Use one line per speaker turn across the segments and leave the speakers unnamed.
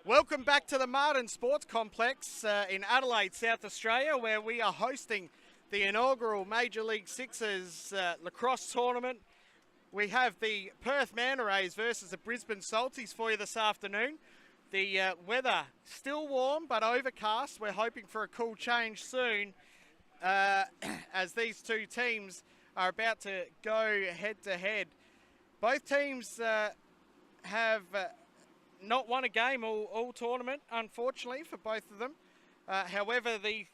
Welcome back to the Martin Sports Complex in Adelaide, South Australia, where we are hosting the inaugural Major League Sixers lacrosse tournament. We have the Perth Manta Rays versus the Brisbane Salties for you this afternoon. The weather still warm but overcast. We're hoping for a cool change soon as these two teams are about to go head-to-head. Both teams have not won a game all tournament, unfortunately, for both of them. However, the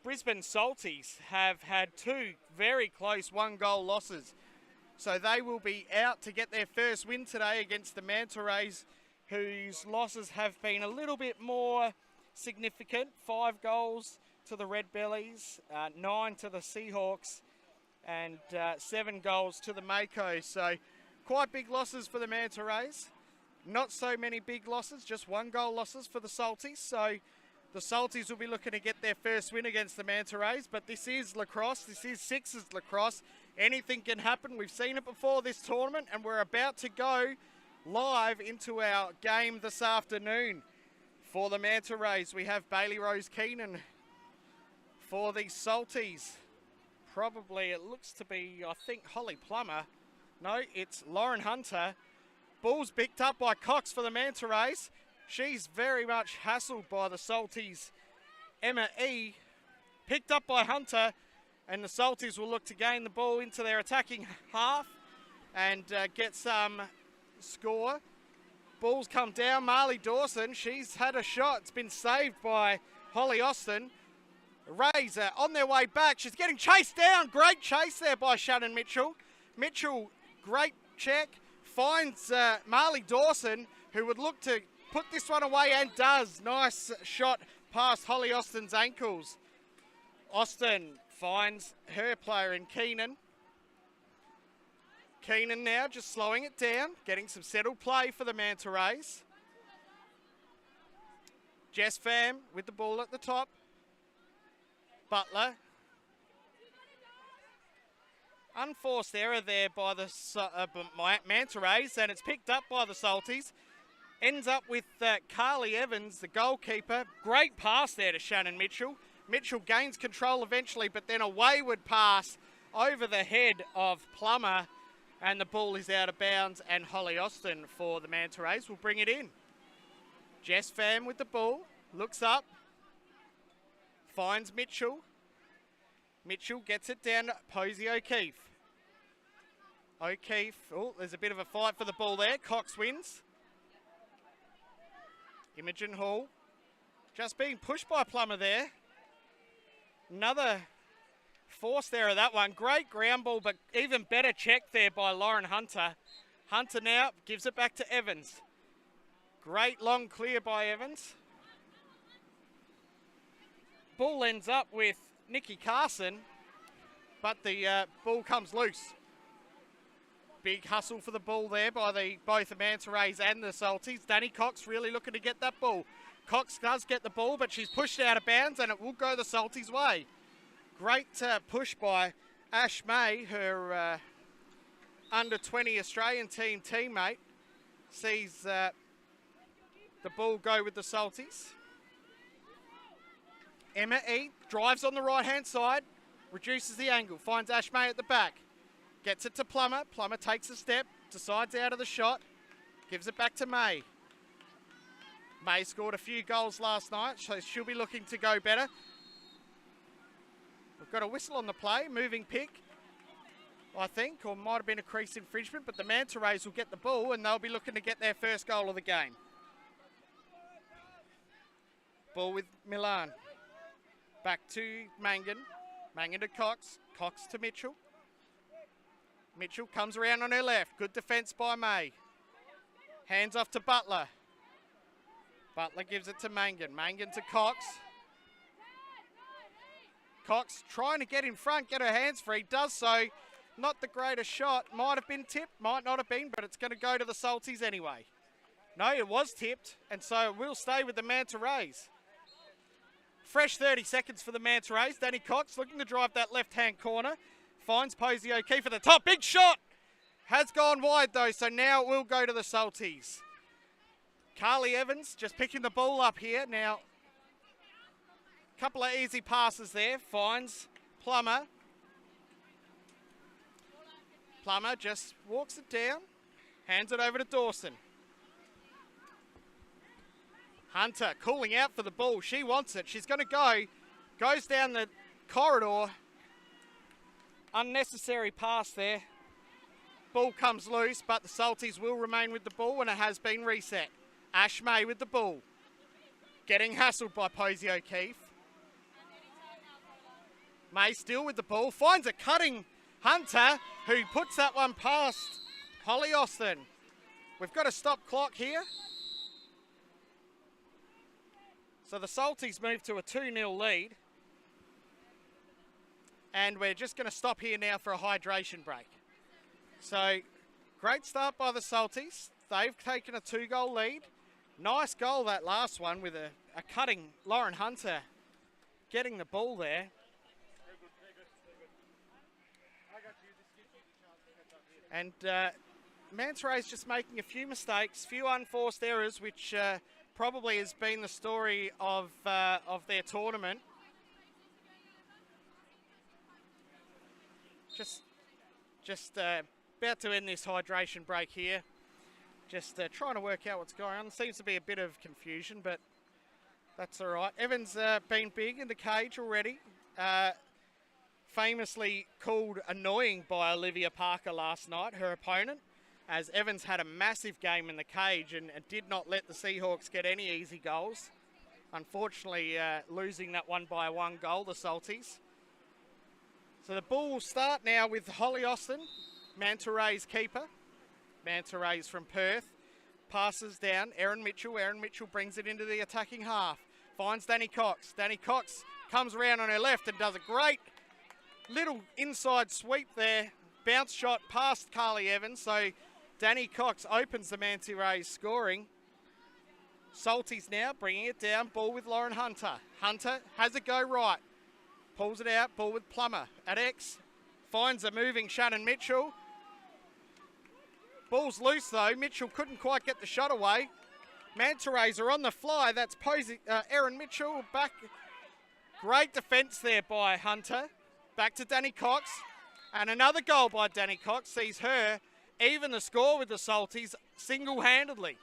Brisbane Salties have had two very close one-goal losses. So they will be out to get their first win today against the Manta Rays, whose losses have been a little bit more significant. 5 goals to the Red Bellies, 9 to the Seahawks, and 7 goals to the Mako. So quite big losses for the Manta Rays. Not so many big losses, just 1-goal losses for the Salties. So the Salties will be looking to get their first win against the Manta Rays. But this is lacrosse. This is Sixers lacrosse. Anything can happen. We've seen it before this tournament, and we're about to go live into our game this afternoon. For the Manta Rays, we have Bailey Rose Keenan. For the Salties, probably it looks to be, I think, Holly Plummer. No, it's Lauren Hunter. Ball's picked up by Cox for the Manta Rays. She's very much hassled by the Salties. Emma E. Picked up by Hunter, and the Salties will look to gain the ball into their attacking half and get some score. Ball's come down. Marley Dawson, she's had a shot. It's been saved by Holly Austin. Rays are on their way back. She's getting chased down. Great chase there by Shannon Mitchell. Mitchell, great check. Finds Marley Dawson, who would look to put this one away and does. Nice shot past Holly Austin's ankles. Austin finds her player in Keenan. Keenan now just slowing it down, getting some settled play for the Manta Rays. Jess Pham with the ball at the top. Butler. Unforced error there by the Manta Rays, and it's picked up by the Salties. Ends up with Carly Evans, the goalkeeper. Great pass there to Shannon Mitchell. Mitchell gains control eventually, but then a wayward pass over the head of Plummer, and the ball is out of bounds, and Holly Austin for the Manta Rays will bring it in. Jess Pham with the ball, looks up, finds Mitchell. Mitchell gets it down to Posey O'Keefe. O'Keefe, oh, there's a bit of a fight for the ball there. Cox wins. Imogen Hall, just being pushed by Plummer there. Another forced error, that one. Great ground ball, but even better check there by Lauren Hunter. Hunter now gives it back to Evans. Great long clear by Evans. Ball ends up with Nikki Carson, but the ball comes loose. Big hustle for the ball there by both the Manta Rays and the Salties. Danny Cox really looking to get that ball. Cox does get the ball, but she's pushed out of bounds, and it will go the Salties' way. Great push by Ash May, her under-20 Australian team teammate. Sees the ball go with the Salties. Emma E. drives on the right-hand side, reduces the angle, finds Ash May at the back. Gets it to Plummer. Plummer takes a step, decides out of the shot, gives it back to May. May scored a few goals last night, so she'll be looking to go better. We've got a whistle on the play, moving pick, I think, or might have been a crease infringement, but the Manta Rays will get the ball and they'll be looking to get their first goal of the game. Ball with Milan. Back to Mangan. Mangan to Cox. Cox to Mitchell. Mitchell comes around on her left. Good defence by May. Hands off to Butler. Butler gives it to Mangan. Mangan to Cox. Cox trying to get in front, get her hands free. Does so. Not the greatest shot. Might have been tipped. Might not have been, but it's going to go to the Salties anyway. No, it was tipped, and so it will stay with the Manta Rays. Fresh 30 seconds for the Manta Rays. Danny Cox looking to drive that left-hand corner. Finds Posey O'Keefe at the top. Big shot! Has gone wide though, so now it will go to the Salties. Carly Evans just picking the ball up here. Now, a couple of easy passes there. Finds Plummer. Plummer just walks it down. Hands it over to Dawson. Hunter calling out for the ball. She wants it. She's going to go. Goes down the corridor. Unnecessary pass there. Ball comes loose, but the Salties will remain with the ball and it has been reset. Ash May with the ball. Getting hassled by Posey O'Keefe. May still with the ball. Finds a cutting Hunter who puts that one past Holly Austin. We've got a stop clock here. So the Salties move to a 2-0 lead. And we're just going to stop here now for a hydration break. So, great start by the Salties. They've taken a 2-goal lead. Nice goal, that last one, with a cutting Lauren Hunter getting the ball there. And Manta Ray's just making a few mistakes, few unforced errors, which probably has been the story of their tournament. Just about to end this hydration break here. Just trying to work out what's going on. Seems to be a bit of confusion, but that's all right. Evans been big in the cage already. Famously called annoying by Olivia Parker last night, her opponent, as Evans had a massive game in the cage and did not let the Seahawks get any easy goals. Unfortunately, losing that one by 1 goal, the Salties. So the ball will start now with Holly Austin, Manta Ray's keeper. Manta Ray's from Perth. Passes down, Erin Mitchell. Erin Mitchell brings it into the attacking half. Finds Danny Cox. Danny Cox comes around on her left and does a great little inside sweep there. Bounce shot past Carly Evans. So Danny Cox opens the Manta Rays scoring. Salties now bringing it down. Ball with Lauren Hunter. Hunter has a go right. Pulls it out. Ball with Plummer at X. Finds a moving Shannon Mitchell. Ball's loose though. Mitchell couldn't quite get the shot away. Manta Rays are on the fly. That's Erin Mitchell back. Great defence there by Hunter. Back to Danny Cox. And another goal by Danny Cox sees her even the score with the Salties single-handedly.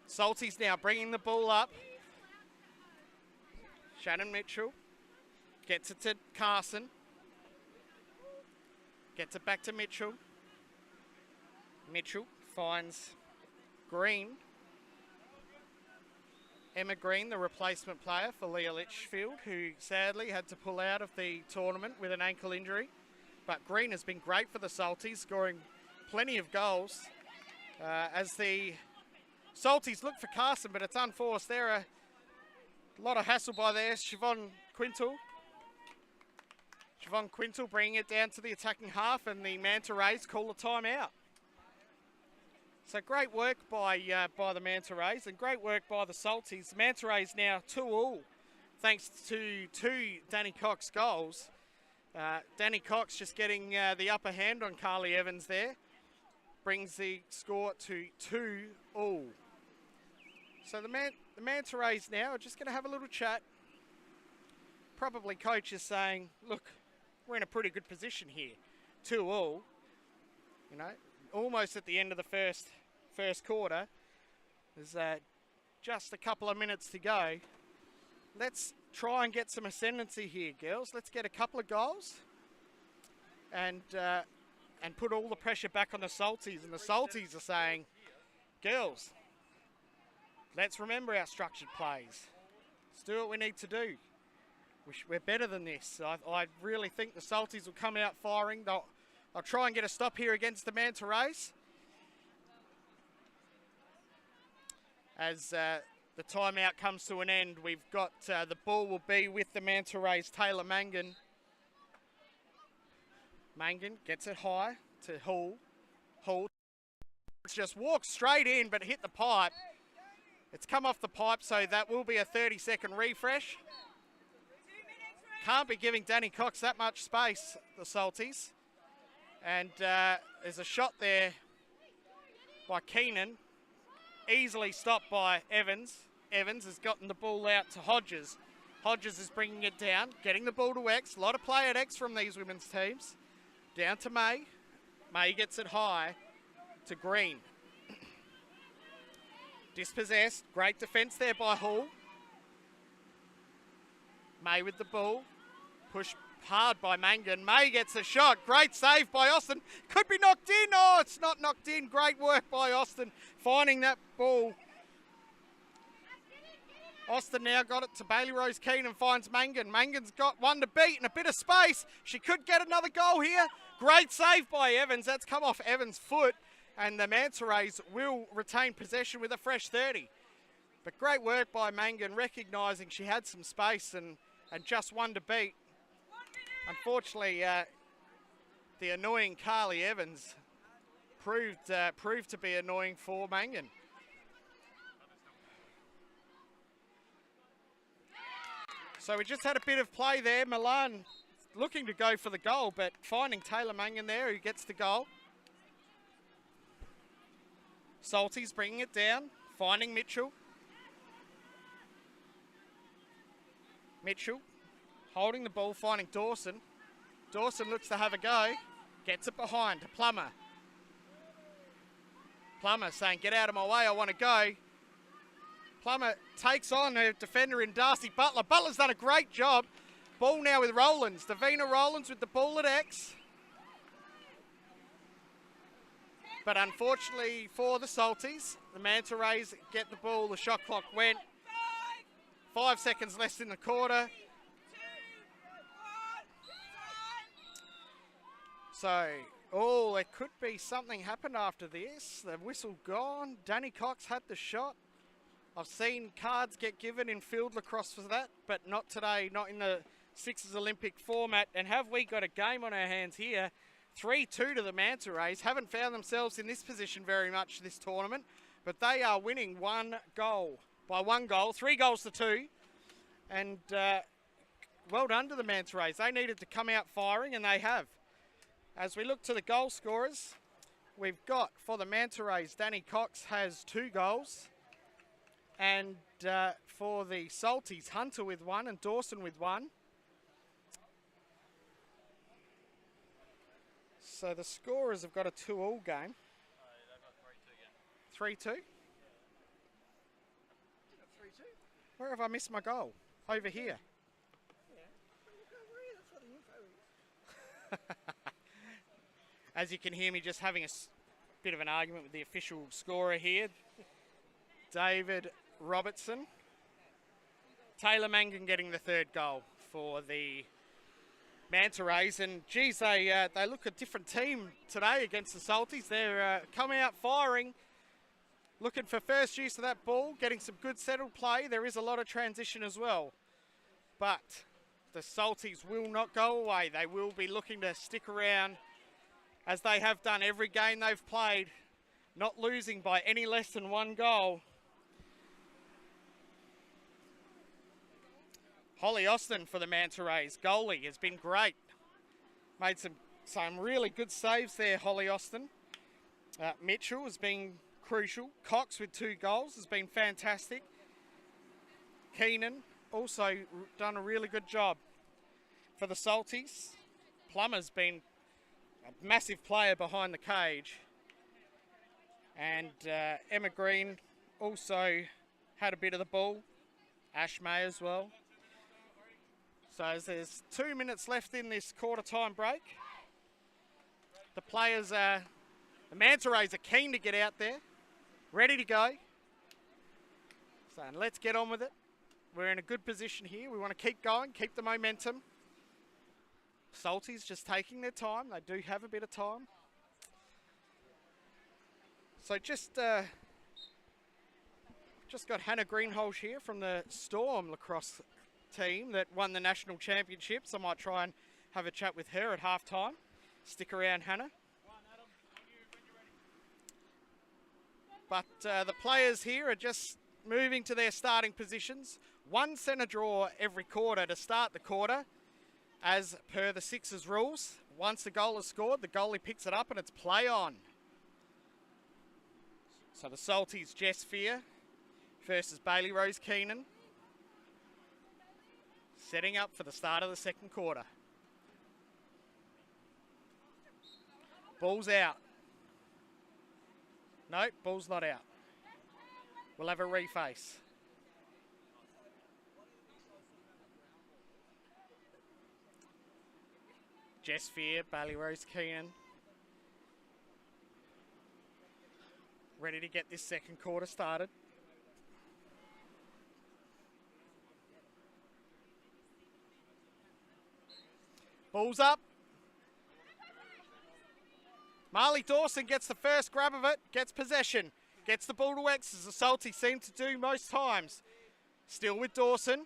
Salties now bringing the ball up. Shannon Mitchell gets it to Carson. Gets it back to Mitchell. Mitchell finds Green. Emma Green, the replacement player for Leah Litchfield, who sadly had to pull out of the tournament with an ankle injury. But Green has been great for the Salties, scoring plenty of goals. As the Salties look for Carson, but it's unforced. There a lot of hassle by there. Siobhan Quintal bringing it down to the attacking half, and the Manta Rays call a timeout. So great work by the Manta Rays and great work by the Salties. The Manta Rays now 2-2 thanks to 2 Danny Cox goals. Danny Cox just getting the upper hand on Carly Evans there. Brings the score to 2-2. So the Manta Rays now are just going to have a little chat. Probably coach is saying, look, we're in a pretty good position here. 2-2, you know, almost at the end of the first quarter. There's just a couple of minutes to go. Let's try and get some ascendancy here, girls. Let's get a couple of goals and put all the pressure back on the Salties. And the Salties are saying, girls, let's remember our structured plays. Let's do what we need to do. We're better than this. I really think the Salties will come out firing. They'll try and get a stop here against the Manta Rays. As the timeout comes to an end, we've got the ball will be with the Manta Rays' Taylor Mangan. Mangan gets it high to Hall. Hall just walks straight in but hit the pipe. It's come off the pipe, so that will be a 30-second refresh. Can't be giving Danny Cox that much space, the Salties. And there's a shot there by Keenan. Easily stopped by Evans. Evans has gotten the ball out to Hodges. Hodges is bringing it down, getting the ball to X. A lot of play at X from these women's teams. Down to May. May gets it high to Green. Dispossessed. Great defence there by Hall. May with the ball. Push hard by Mangan. May gets a shot. Great save by Austin. Could be knocked in. Oh, it's not knocked in. Great work by Austin finding that ball. Austin now got it to Bailey Rose Keane and finds Mangan. Mangan's got one to beat and a bit of space. She could get another goal here. Great save by Evans. That's come off Evans' foot. And the Manta Rays will retain possession with a fresh 30. But great work by Mangan, recognising she had some space and just one to beat. Unfortunately, the annoying Carly Evans proved to be annoying for Mangan. So we just had a bit of play there. Milan looking to go for the goal, but finding Taylor Mangan there, who gets the goal. Salties bringing it down, finding Mitchell. Mitchell holding the ball, finding Dawson. Dawson looks to have a go, gets it behind to Plummer. Plummer saying, get out of my way, I want to go. Plummer takes on her defender in Darcy Butler. Butler's done a great job. Ball now with Rowlands. Davina Rowlands with the ball at X. But unfortunately for the Salties, the Manta Rays get the ball. The shot clock went. 5 seconds left in the quarter. So, there could be something happened after this. The whistle gone. Danny Cox had the shot. I've seen cards get given in field lacrosse for that, but not today, not in the Sixers Olympic format. And have we got a game on our hands here? 3-2 to the Manta Rays. Haven't found themselves in this position very much this tournament, but they are winning by 1 goal, 3 goals to 2. And well done to the Manta Rays. They needed to come out firing, and they have. As we look to the goal scorers, we've got for the Manta Rays, Danny Cox has 2 goals. And for the Salties, Hunter with 1 and Dawson with 1. So the scorers have got a 2-2 game. They've got 3-2 again. 3-2? Where have I missed my goal? Over here. As you can hear me just having a bit of an argument with the official scorer here. David Robertson. Taylor Mangan getting the 3rd goal for the Manta Rays. And geez, they look a different team today against the Salties. They're coming out firing, looking for first use of that ball, getting some good settled play. There is a lot of transition as well. But the Salties will not go away. They will be looking to stick around as they have done every game they've played, not losing by any less than 1 goal. Holly Austin for the Manta Rays. Goalie has been great. Made some really good saves there, Holly Austin. Mitchell has been crucial. Cox with 2 goals has been fantastic. Keenan also done a really good job. For the Salties, Plummer's been a massive player behind the cage. And Emma Green also had a bit of the ball. Ash May as well. So as there's 2 minutes left in this quarter time break, the players the Manta Rays are keen to get out there, ready to go. So let's get on with it. We're in a good position here. We want to keep going, keep the momentum. Salties just taking their time. They do have a bit of time. So just got Hannah Greenholz here from the Storm lacrosse team that won the national championships. I might try and have a chat with her at halftime. Stick around, Hannah. But the players here are just moving to their starting positions. 1 centre draw every quarter to start the quarter, as per the Sixers rules. Once the goal is scored, the goalie picks it up and it's play on. So the Salties, Jess Fear versus Bailey Rose Keenan. Setting up for the start of the second quarter. Ball's out. No, ball's not out. We'll have a reface. Jess Fear, Bailey Rose Keenan. Ready to get this second quarter started. Ball's up. Marley Dawson gets the first grab of it, gets possession, gets the ball to X, as the Salties seem to do most times. Still with Dawson.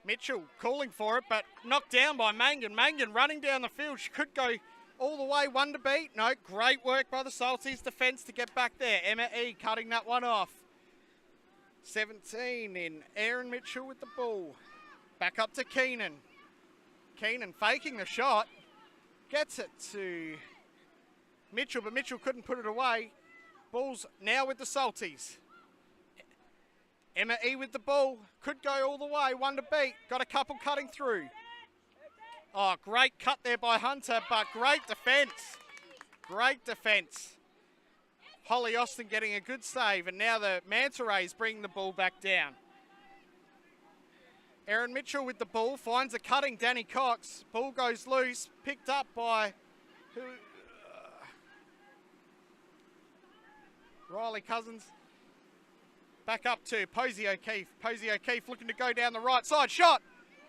Mitchell calling for it, but knocked down by Mangan. Mangan running down the field. She could go all the way, one to beat. No, great work by the Salties defence to get back there. Emma E cutting that one off. 17 in. Aaron Mitchell with the ball. Back up to Keenan. Keenan faking the shot. Gets it to Mitchell, but Mitchell couldn't put it away. Ball's now with the Salties. Emma E with the ball. Could go all the way, one to beat. Got a couple cutting through. Oh, great cut there by Hunter, but great defence. Great defence. Holly Austin getting a good save, and now the Manta Rays bringing the ball back down. Aaron Mitchell with the ball, finds a cutting Danny Cox. Ball goes loose, picked up by Riley Cousins. Back up to Posey O'Keefe. Posey O'Keefe looking to go down the right side. Shot!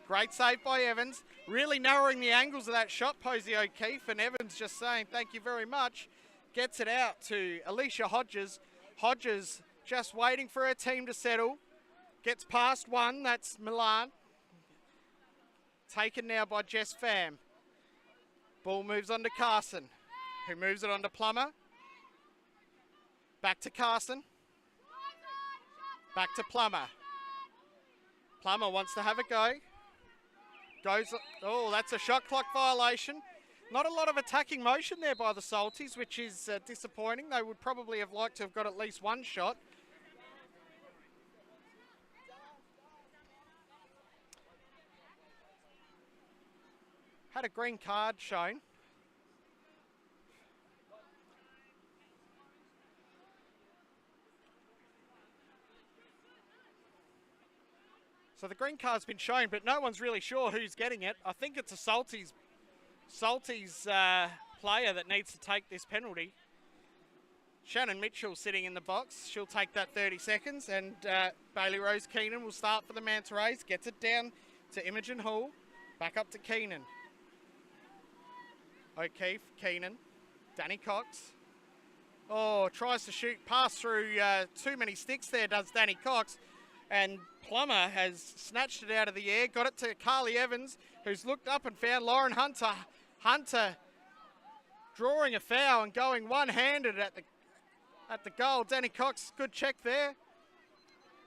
Great save by Evans. Really narrowing the angles of that shot, Posey O'Keefe. And Evans just saying thank you very much. Gets it out to Alicia Hodges. Hodges just waiting for her team to settle. Gets past one. That's Milan. Taken now by Jess Pham. Ball moves on to Carson, who moves it on to Plummer. Back to Carson. Back to Plummer. Plummer wants to have a go. Goes, oh, that's a shot clock violation. Not a lot of attacking motion there by the Salties, which is disappointing. They would probably have liked to have got at least one shot. Had a green card shown. So the green card's been shown, but no one's really sure who's getting it. I think it's a Salties player that needs to take this penalty. Shannon Mitchell sitting in the box. She'll take that 30 seconds, and Bailey Rose Keenan will start for the Manta Rays. Gets it down to Imogen Hall. Back up to Keenan. O'Keefe, Keenan. Danny Cox. Oh, tries to shoot. Pass through too many sticks there, does Danny Cox. And Plummer has snatched it out of the air, got it to Carly Evans, who's looked up and found Lauren Hunter. Hunter drawing a foul and going one-handed at the goal. Danny Cox, good check there.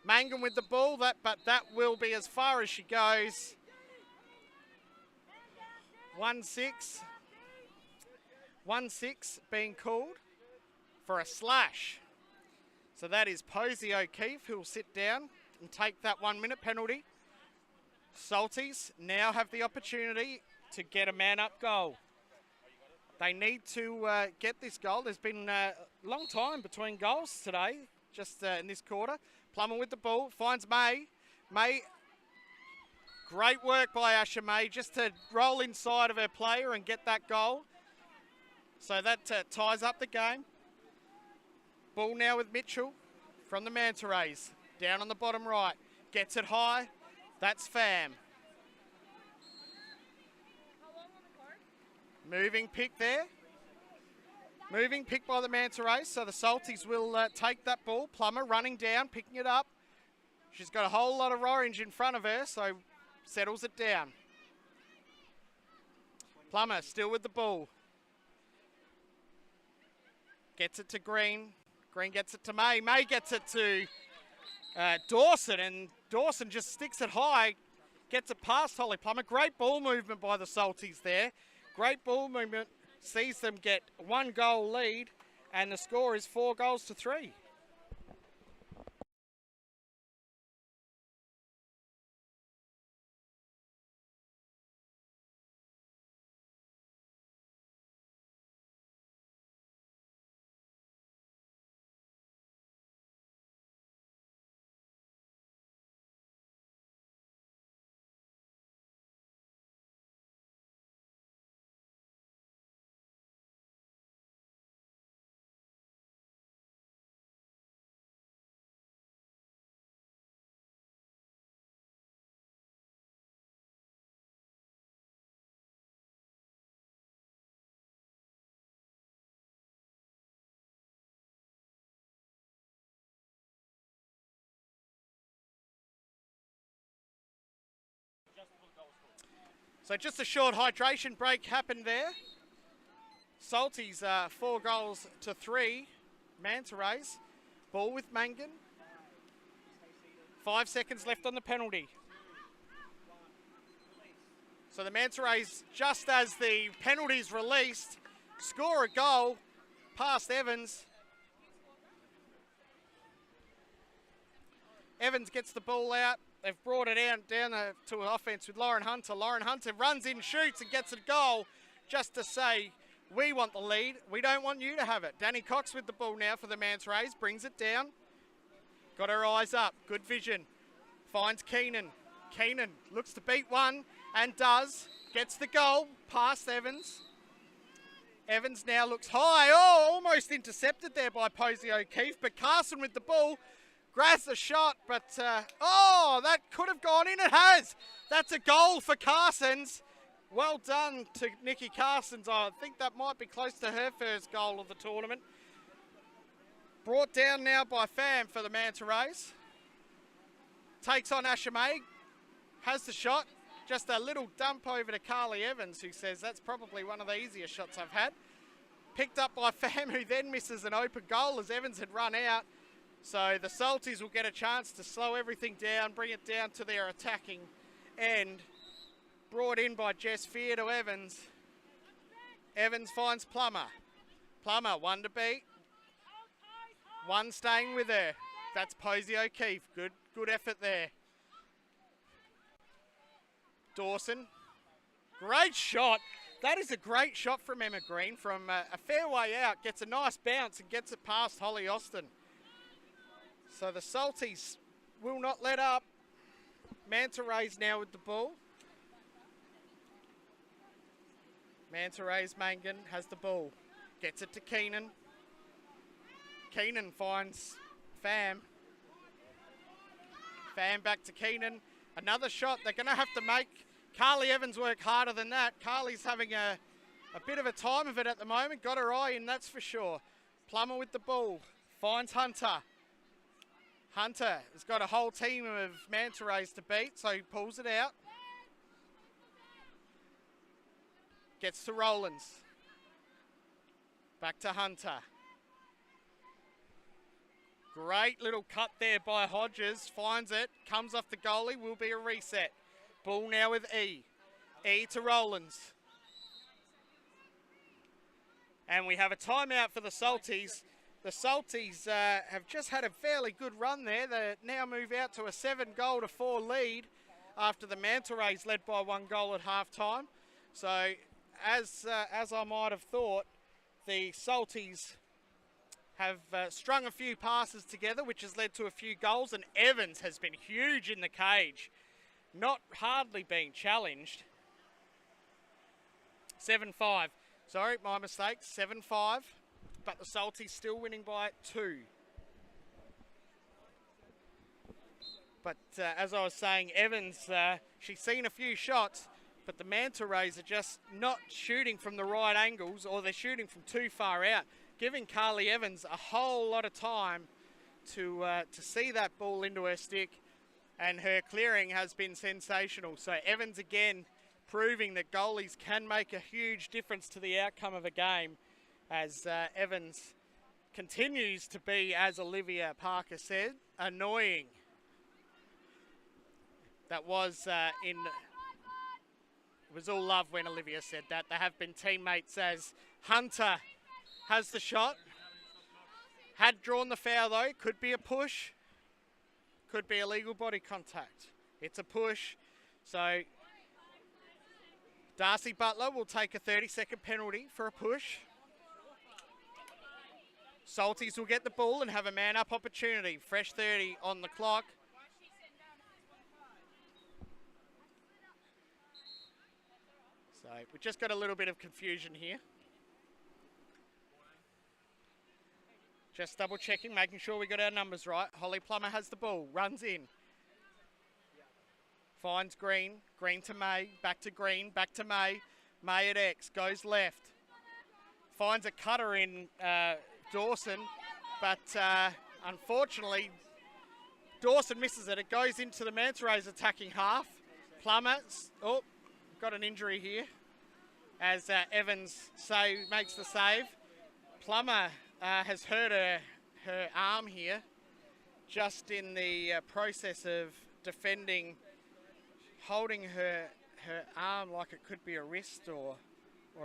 Mangan with the ball, but that will be as far as she goes. 1-6. 1-6 being called for a slash. So that is Posey O'Keefe who will sit down and take that 1 minute penalty. Salties now have the opportunity to get a man up goal. They need to get this goal. There's been a long time between goals today, just in this quarter. Plummer with the ball, finds May. May, great work by Asher May just to roll inside of her player and get that goal. So that ties up the game. Ball now with Mitchell from the Manta Rays. Down on the bottom right. Gets it high. That's Pham. Moving pick there. Moving pick by the Manta Rays. So the Salties will take that ball. Plummer running down, picking it up. She's got a whole lot of orange in front of her, so settles it down. Plummer still with the ball. Gets it to Green. Green gets it to May. May gets it to Dawson, and Dawson just sticks it high, gets it past Holly Plummer. Great ball movement by the Salties there. Great ball movement, sees them get one goal lead, And the score is 4-3. So just a short hydration break happened there. Salties 4-3. Manta Rays. Ball with Mangan. 5 seconds left on the penalty. So the Manta Rays, just as the penalty's released, score a goal past Evans. Evans gets the ball out. They've brought it down to an offense with Lauren Hunter. Lauren Hunter runs in, shoots and gets a goal just to say, we want the lead. We don't want you to have it. Danny Cox with the ball now for the Manta Rays. Brings it down. Got her eyes up. Good vision. Finds Keenan. Keenan looks to beat one and does. Gets the goal past Evans. Evans now looks high. Oh, almost intercepted there by Posey O'Keefe. But Carson with the ball. Grabs the shot, but that could have gone in. It has. That's a goal for Carsons. Well done to Nikki Carsons. I think that might be close to her first goal of the tournament. Brought down now by Pham for the Manta Rays. Takes on Asha May. Has the shot. Just a little dump over to Carly Evans, who says that's probably one of the easier shots I've had. Picked up by Pham, who then misses an open goal as Evans had run out. So the Salties will get a chance to slow everything down, bring it down to their attacking end. Brought in by Jess Fear to Evans. Evans finds Plummer. Plummer, one to beat. One staying with her. That's Posey O'Keefe. Good effort there. Dawson. Great shot. That is a great shot from Emma Green from a fair way out. Gets a nice bounce and gets it past Holly Austin. So the Salties will not let up. Manta Rays now with the ball. Manta Rays Mangan has the ball. Gets it to Keenan. Keenan finds Pham. Pham back to Keenan. Another shot they're going to have to make Carly Evans work harder than that. Carly's having a bit of a time of it at the moment. Got her eye in, that's for sure. Plummer with the ball. Finds Hunter. Hunter has got a whole team of Manta Rays to beat, so he pulls it out. Gets to Rowlands. Back to Hunter. Great little cut there by Hodges. Finds it. Comes off the goalie. Will be a reset. Ball now with E. E to Rowlands. And we have a timeout for the Salties. The Salties have just had a fairly good run there. They now move out to a 7-4 lead after the Manta Rays led by 1 goal at half-time. So, as I might have thought, the Salties have strung a few passes together, which has led to a few goals, and Evans has been huge in the cage. Not hardly being challenged. 7-5. Sorry, my mistake. 7-5. But the Salties still winning by 2. But as I was saying, Evans, she's seen a few shots, but the Manta Rays are just not shooting from the right angles, or they're shooting from too far out, giving Carly Evans a whole lot of time to see that ball into her stick, and her clearing has been sensational. So Evans again proving that goalies can make a huge difference to the outcome of a game, as Evans continues to be, as Olivia Parker said, annoying. That was it was all love when Olivia said that. They have been teammates as Hunter has the shot. Had drawn the foul though, could be a push, could be illegal body contact. It's a push, so Darcy Butler will take a 30-second penalty for a push. Salties will get the ball and have a man-up opportunity. Fresh 30 on the clock. So we've just got a little bit of confusion here. Just double checking, making sure we got our numbers right. Holly Plummer has the ball, runs in. Finds Green, Green to May, back to Green, back to May. May at X, goes left. Finds a cutter in Dawson, but unfortunately, Dawson misses it. It goes into the Manta Rays attacking half. Plummer, got an injury here as Evans makes the save. Plummer has hurt her arm here, just in the process of defending, holding her arm like it could be a wrist or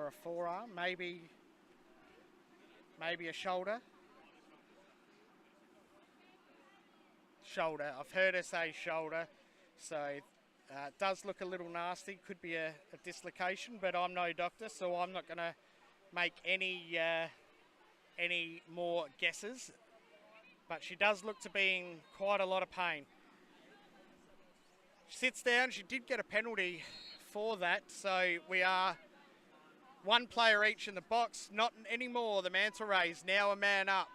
a forearm, maybe a shoulder. Shoulder. I've heard her say shoulder, so it does look a little nasty. Could be a dislocation, but I'm no doctor, so I'm not going to make any more guesses. But she does look to be in quite a lot of pain. She sits down. She did get a penalty for that, so we are one player each in the box. Not anymore. The Manta Rays now a man up,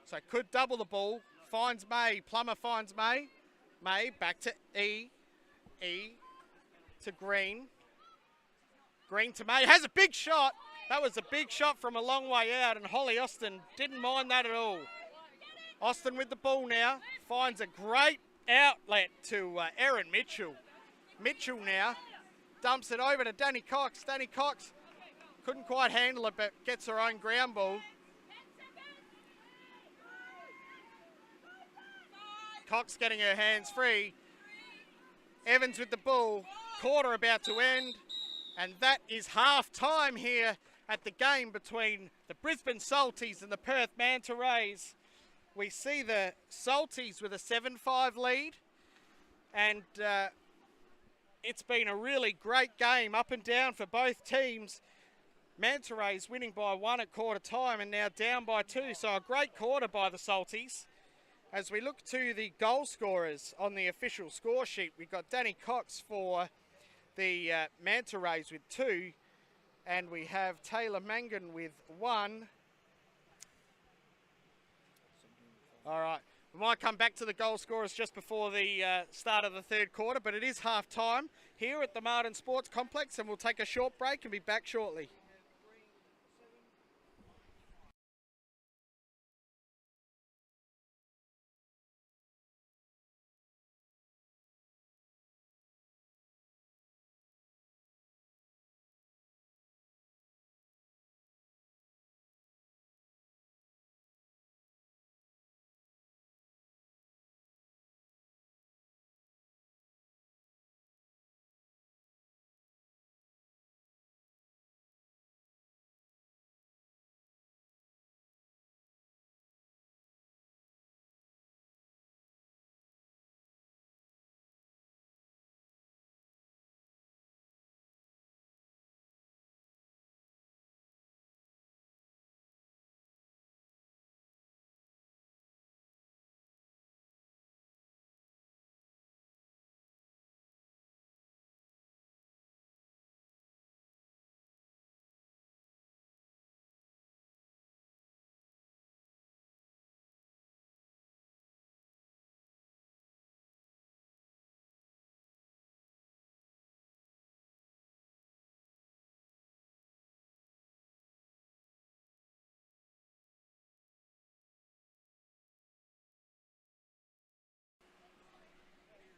so could double the ball. Finds May. Plummer finds May. May back to E to Green. Green to May. Has a big shot. That was a big shot from a long way out, and Holly Austin didn't mind that at all. Austin with the ball now. Finds a great outlet to Erin Mitchell. Mitchell now dumps it over to Danny Cox. Danny Cox couldn't quite handle it, but gets her own ground ball. Cox getting her hands free. Evans with the ball. Quarter about to end. And that is half time here at the game between the Brisbane Salties and the Perth Manta Rays. We see the Salties with a 7-5 lead. And it's been a really great game up and down for both teams. Manta Rays winning by 1 at quarter time and now down by 2. So a great quarter by the Salties. As we look to the goal scorers on the official score sheet, we've got Danny Cox for the Manta Rays with 2. And we have Taylor Mangan with 1. All right. We might come back to the goal scorers just before the start of the third quarter, but it is half time here at the Martin Sports Complex, and we'll take a short break and be back shortly.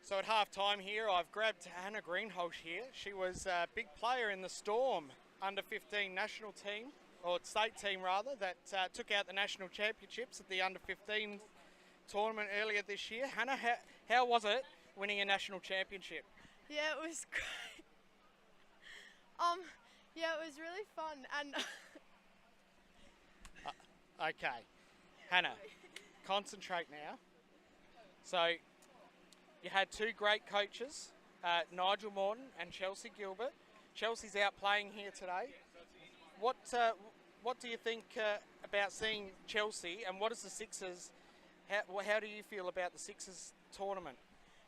So at half time here, I've grabbed Hannah Greenholz here. She was a big player in the Storm under 15 national team, or state team rather, that took out the national championships at the under 15 tournament earlier this year. Hannah, how was it winning a national championship?
Yeah, it was great. Yeah, it was really fun, and
Okay. Hannah, concentrate now. So you had two great coaches, Nigel Morton and Chelsea Gilbert. Chelsea's out playing here today. What do you think about seeing Chelsea, and what is the Sixers? How do you feel about the Sixers tournament?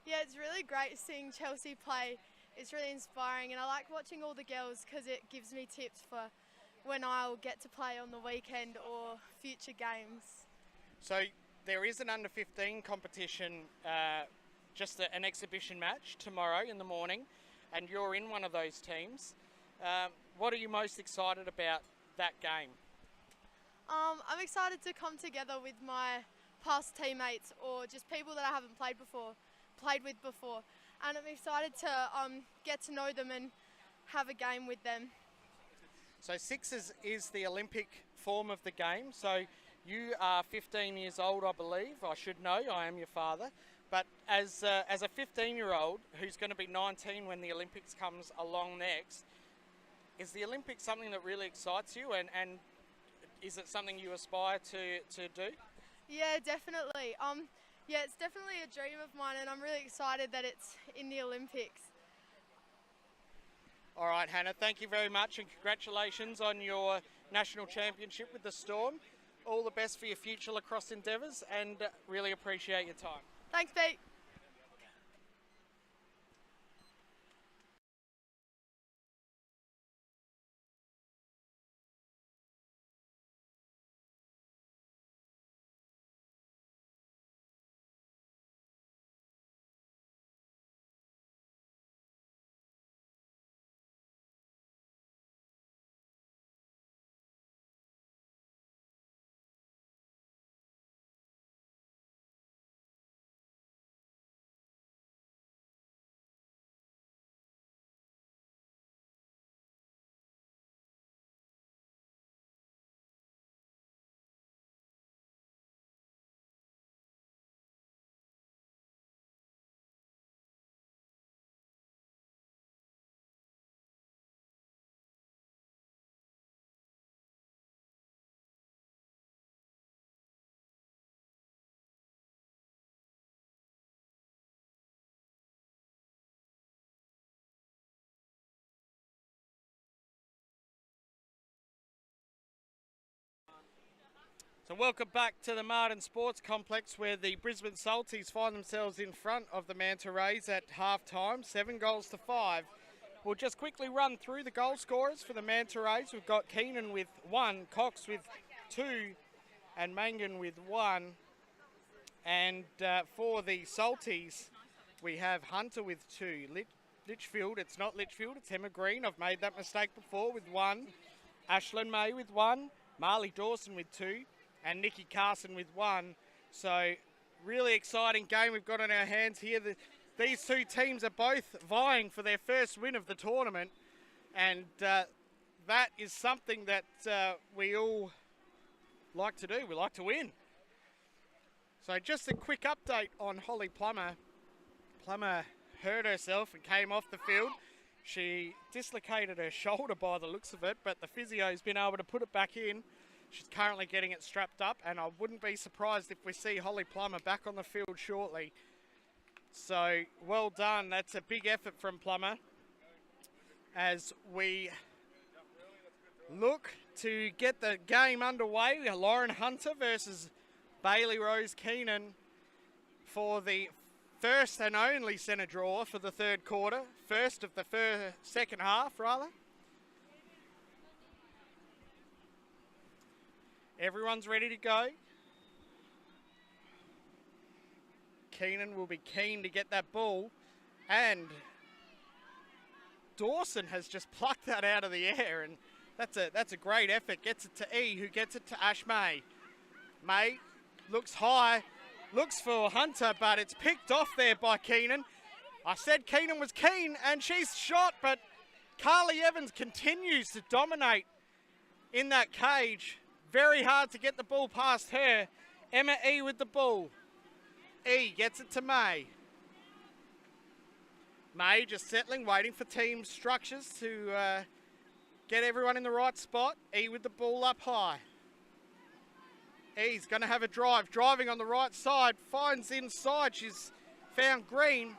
Yeah, it's really great seeing Chelsea play. It's really inspiring, and I like watching all the girls because it gives me tips for when I'll get to play on the weekend or future games.
So there is an under-15 competition, just an exhibition match tomorrow in the morning, and you're in one of those teams. What are you most excited about that game?
I'm excited to come together with my past teammates or just people that I haven't played with before, and I'm excited to get to know them and have a game with them.
So Sixers is the Olympic form of the game. So you are 15 years old, I believe. I should know, I am your father. But as a 15-year-old who's going to be 19 when the Olympics comes along next, is the Olympics something that really excites you, and is it something you aspire to do?
Yeah, definitely. Yeah, it's definitely a dream of mine, and I'm really excited that it's in the Olympics.
All right, Hannah, thank you very much, and congratulations on your national championship with the Storm. All the best for your future lacrosse endeavours, and really appreciate your time.
Thanks, Pete.
So welcome back to the Martin Sports Complex, where the Brisbane Salties find themselves in front of the Manta Rays at half-time, 7-5. We'll just quickly run through the goal scorers for the Manta Rays. We've got Keenan with 1, Cox with 2, and Mangan with 1. And for the Salties, we have Hunter with 2. Litchfield, it's not Litchfield, it's Emma Green. I've made that mistake before, with 1. Ashlyn May with 1. Marley Dawson with 2. And Nikki Carson with 1. So really exciting game we've got on our hands here. These two teams are both vying for their first win of the tournament, and that is something that we all like to do. We like to win. So just a quick update on Holly Plummer. Plummer hurt herself and came off the field. She dislocated her shoulder by the looks of it, but the physio's been able to put it back in. She's currently getting it strapped up, and I wouldn't be surprised if we see Holly Plummer back on the field shortly. So, well done. That's a big effort from Plummer as we look to get the game underway. Lauren Hunter versus Bailey Rose Keenan for the first and only centre draw for the third quarter. First of the second half, rather. Everyone's ready to go. Keenan will be keen to get that ball, and Dawson has just plucked that out of the air, and that's a great effort. Gets it to E, who gets it to Ash May. May looks high, looks for Hunter, but it's picked off there by Keenan. I said Keenan was keen, and she's shot, but Carly Evans continues to dominate in that cage. Very hard to get the ball past her. Emma E with the ball. E gets it to May. May just settling, waiting for team structures to get everyone in the right spot. E with the ball up high. He's going to have a drive. Driving on the right side. Finds inside. She's found Green.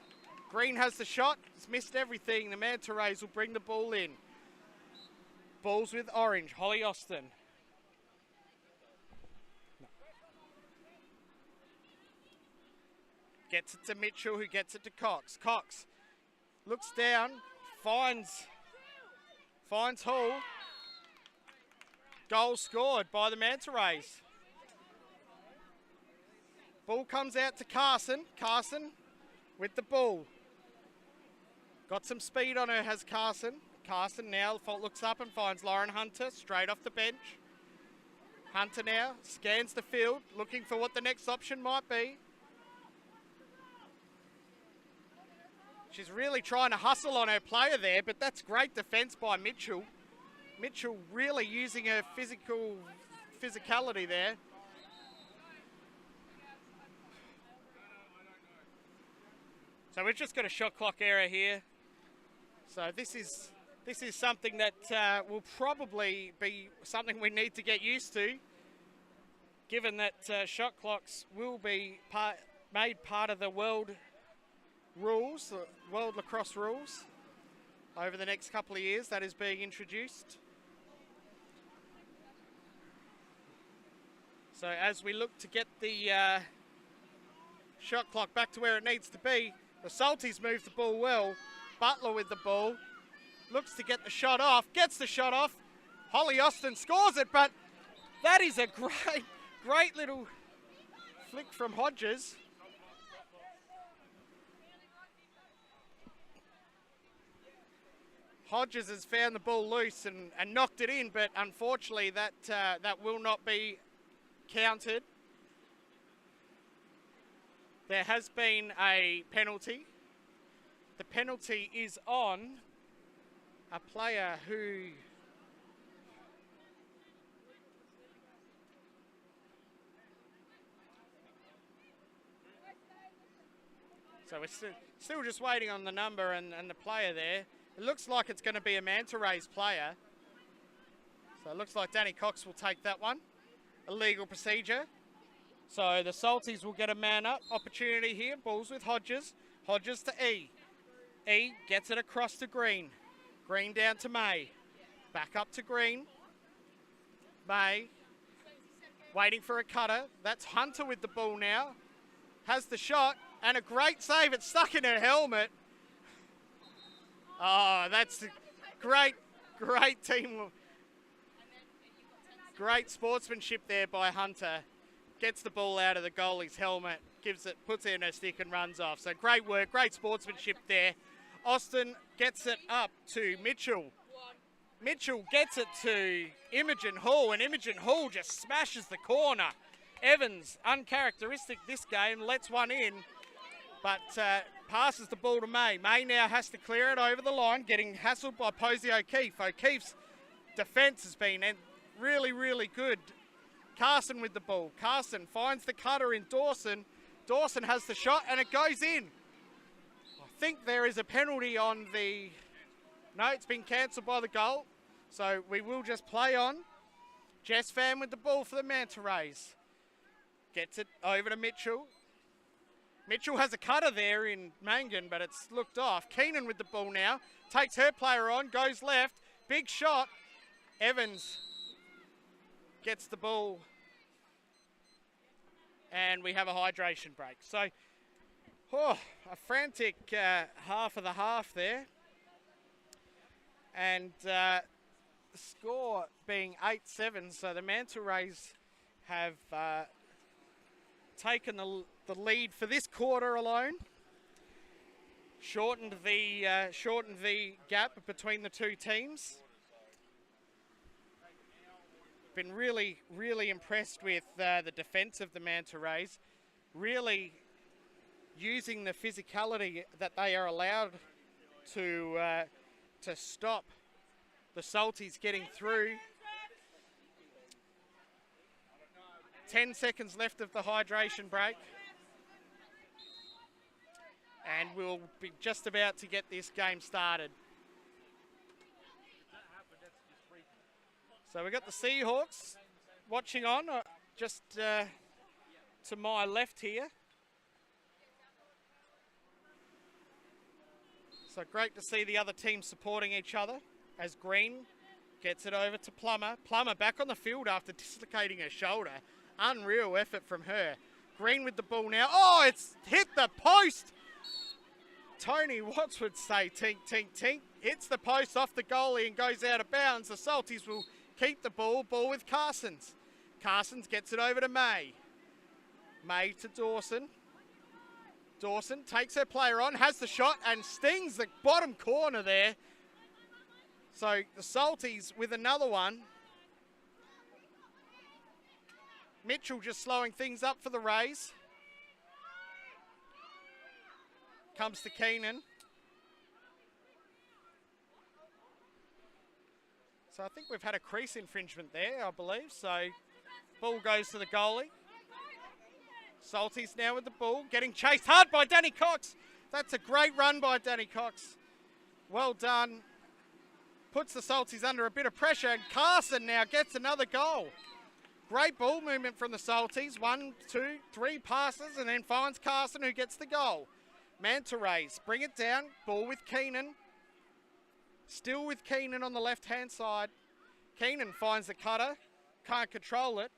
Green has the shot. He's missed everything. The Manta Rays will bring the ball in. Balls with orange. Holly Austin. Gets it to Mitchell, who gets it to Cox. Cox looks down. Finds Hall. Goal scored by the Manta Rays. Ball comes out to Carson. Carson with the ball. Got some speed on her, has Carson. Carson now looks up and finds Lauren Hunter straight off the bench. Hunter now scans the field, looking for what the next option might be. She's really trying to hustle on her player there, but that's great defence by Mitchell. Mitchell really using her physicality there. So we've just got a shot clock error here. So this is something that will probably be something we need to get used to, given that shot clocks will be made part of the world rules, world lacrosse rules, over the next couple of years. That is being introduced. So as we look to get the shot clock back to where it needs to be, the Salties move the ball well. Butler with the ball, looks to get the shot off, gets the shot off. Holly Austin scores it, but that is a great little flick from Hodges. Hodges has found the ball loose and knocked it in, but unfortunately that will not be counted. There has been a penalty. The penalty is on a player who so we're still just waiting on the number and the player there. It looks like it's going to be a Manta Rays player. So it looks like Danny Cox will take that one. Illegal procedure. So the Salties will get a man up opportunity here. Balls with Hodges. Hodges to E. E gets it across to Green. Green down to May. Back up to Green. May waiting for a cutter. That's Hunter with the ball now. Has the shot and a great save. It's stuck in her helmet. Oh, that's great team. Great sportsmanship there by Hunter. Gets the ball out of the goalie's helmet, puts it in her stick and runs off. So great work, great sportsmanship there. Austin gets it up to Mitchell. Mitchell gets it to Imogen Hall, and Imogen Hall just smashes the corner. Evans, uncharacteristic this game, lets one in, but passes the ball to May. May now has to clear it over the line, getting hassled by Posey O'Keefe. O'Keefe's defence has been really, really good. Carson with the ball. Carson finds the cutter in Dawson. Dawson has the shot and it goes in. I think there is a penalty on the... No, it's been cancelled by the goal. So we will just play on. Jess Pham with the ball for the Manta Rays. Gets it over to Mitchell. Mitchell has a cutter there in Mangan, but it's looked off. Keenan with the ball now. Takes her player on, goes left. Big shot. Evans gets the ball. And we have a hydration break. So, a frantic half of the half there. And the score being 8-7. So the Manta Rays have taken the lead for this quarter alone. Shortened the gap between the two teams. Been really, really impressed with the defence of the Manta Rays. Really using the physicality that they are allowed to stop the Salties getting through. 10 seconds left of the hydration break. And we'll be just about to get this game started. So we've got the Seahawks watching on. just to my left here. So great to see the other team supporting each other as Green gets it over to Plummer. Plummer back on the field after dislocating her shoulder. Unreal effort from her. Green with the ball now. Oh, it's hit the post. Tony Watts would say tink, tink, tink. Hits the post off the goalie and goes out of bounds. The Salties will keep the ball. Ball with Carsons. Carsons gets it over to May. May to Dawson. Dawson takes her player on, has the shot and stings the bottom corner there. So the Salties with another one. Mitchell just slowing things up for the Rays. Comes to Keenan. So I think we've had a crease infringement there, I believe. So ball goes to the goalie. Salties now with the ball, getting chased hard by Danny Cox. That's a great run by Danny Cox. Well done. Puts the Salties under a bit of pressure, and Carson now gets another goal. Great ball movement from the Salties. 1, 2, 3 passes, and then finds Carson, who gets the goal. Manta Rays bring it down. Ball with Keenan. Still with Keenan on the left-hand side. Keenan finds the cutter. Can't control it.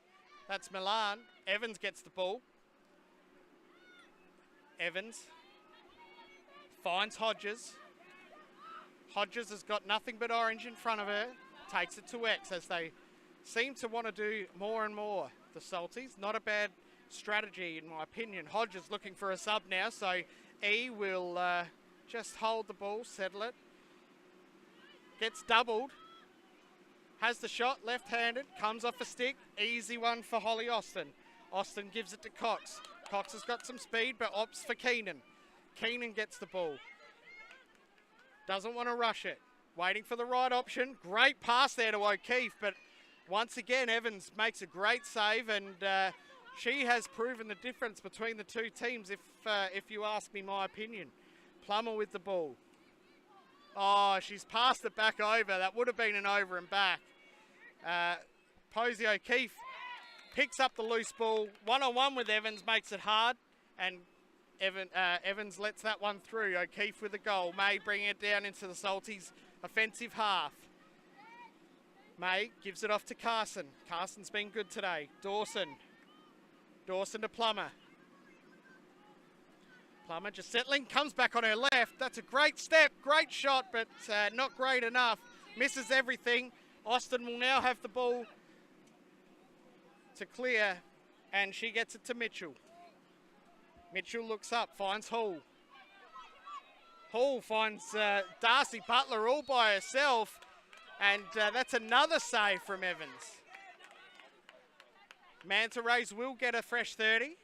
That's Milan. Evans gets the ball. Evans finds Hodges. Hodges has got nothing but orange in front of her. Takes it to X as they seem to want to do more and more. The Salties, not a bad strategy in my opinion. Hodges looking for a sub now, so E will just hold the ball, settle it. Gets doubled. Has the shot, left-handed, comes off a stick. Easy one for Holly Austin. Austin gives it to Cox. Cox has got some speed, but opts for Keenan. Keenan gets the ball. Doesn't want to rush it. Waiting for the right option. Great pass there to O'Keefe, but once again, Evans makes a great save, and she has proven the difference between the two teams, if you ask me my opinion. Plummer with the ball. Oh, she's passed it back over. That would have been an over and back. Posey O'Keefe picks up the loose ball. One-on-one with Evans makes it hard, and Evans lets that one through. O'Keefe with the goal. May bringing it down into the Salties' offensive half. May gives it off to Carson. Carson's been good today. Dawson. Dawson to Plummer. Plummer just settling, comes back on her left. That's a great step, great shot, but not great enough. Misses everything. Austin will now have the ball to clear, and she gets it to Mitchell. Mitchell looks up, finds Hall. Hall finds Darcy Butler all by herself, and that's another save from Evans. Manta Rays will get a fresh 30.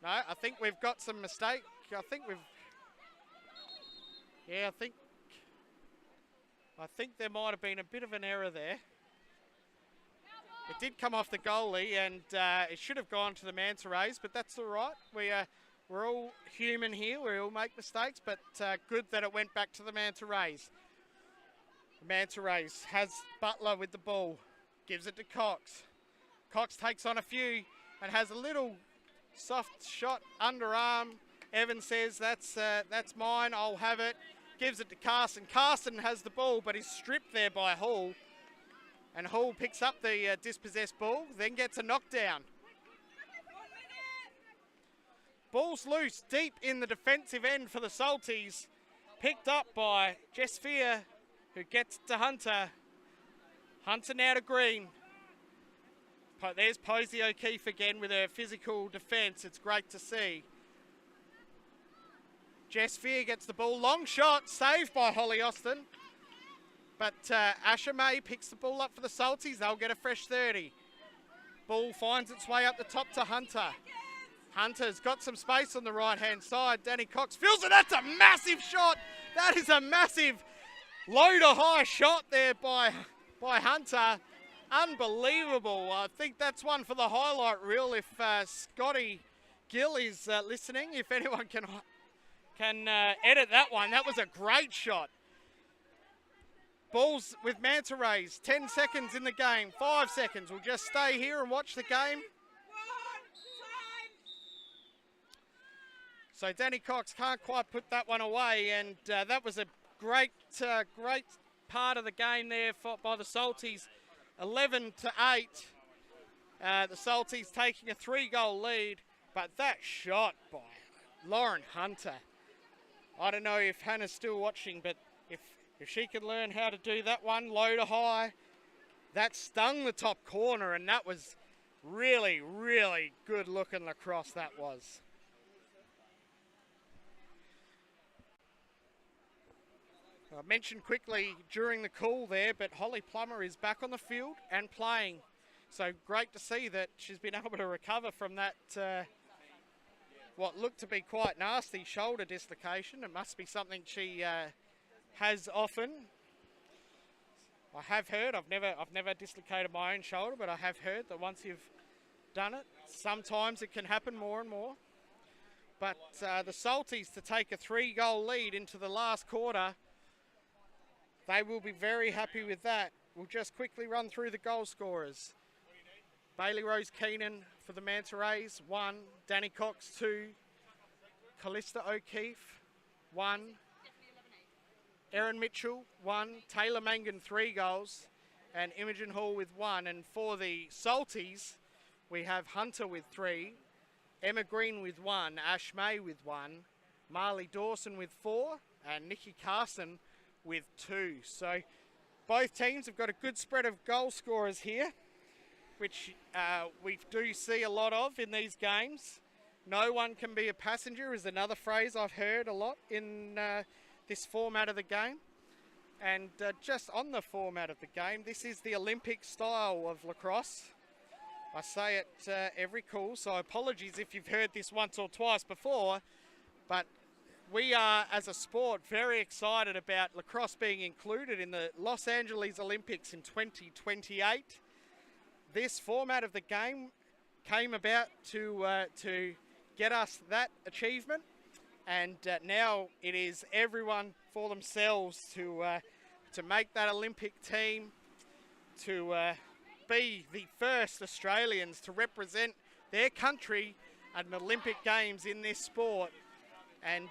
No, I think we've got some mistake. I think there might have been a bit of an error there. It did come off the goalie, and it should have gone to the Manta Rays, but that's all right. We're all human here. We all make mistakes, but good that it went back to the Manta Rays. The Manta Rays has Butler with the ball. Gives it to Cox. Cox takes on a few and has a little soft shot underarm. Evans says, that's mine, I'll have it. Gives it to Carson. Carson has the ball, but he's stripped there by Hall. And Hall picks up the dispossessed ball, then gets a knockdown. Ball's loose deep in the defensive end for the Salties. Picked up by Jess Fear, who gets to Hunter. Hunter now to Green. There's Posey O'Keefe again with her physical defence. It's great to see. Jess Fear gets the ball. Long shot, saved by Holly Austin. But Asher May picks the ball up for the Salties. They'll get a fresh 30. Ball finds its way up the top to Hunter. Hunter's got some space on the right-hand side. Danny Cox feels it. That's a massive shot. That is a massive low to high shot there by Hunter. Unbelievable. I think that's one for the highlight reel if Scotty Gill is listening. If anyone can edit that one. That was a great shot. Balls with Manta raised. 10 seconds in the game. 5 seconds. We'll just stay here and watch the game. So Danny Cox can't quite put that one away, and that was a great part of the game there by the Salties. 11-8. The Salties taking a 3-goal lead, but that shot by Lauren Hunter. I don't know if Hannah's still watching, but if she can learn how to do that one, low to high, that stung the top corner, and that was really, really good looking lacrosse, that was. I mentioned quickly during the call there, but Holly Plummer is back on the field and playing. So great to see that she's been able to recover from that, what looked to be quite nasty shoulder dislocation. It must be something she has often. I have heard, I've never dislocated my own shoulder, but I have heard that once you've done it, sometimes it can happen more and more. But the Salties to take a 3-goal lead into the last quarter, they will be very happy with that. We'll just quickly run through the goal scorers. Bailey Rose Keenan for the Manta Rays, 1. Danny Cox, 2. Callista O'Keefe, 1. Erin Mitchell, 1. Taylor Mangan, 3 goals. And Imogen Hall with 1. And for the Salties, we have Hunter with 3. Emma Green with 1. Ash May with 1. Marley Dawson with 4. And Nikki Carson with 2. So both teams have got a good spread of goal scorers here, which we do see a lot of in these games. No one can be a passenger is another phrase I've heard a lot in this format of the game. And just on the format of the game, this is the Olympic style of lacrosse. I say it every call, so apologies if you've heard this once or twice before, but we are, as a sport, very excited about lacrosse being included in the Los Angeles Olympics in 2028. This format of the game came about to get us that achievement, and now it is everyone for themselves to make that Olympic team, to be the first Australians to represent their country at an Olympic Games in this sport. And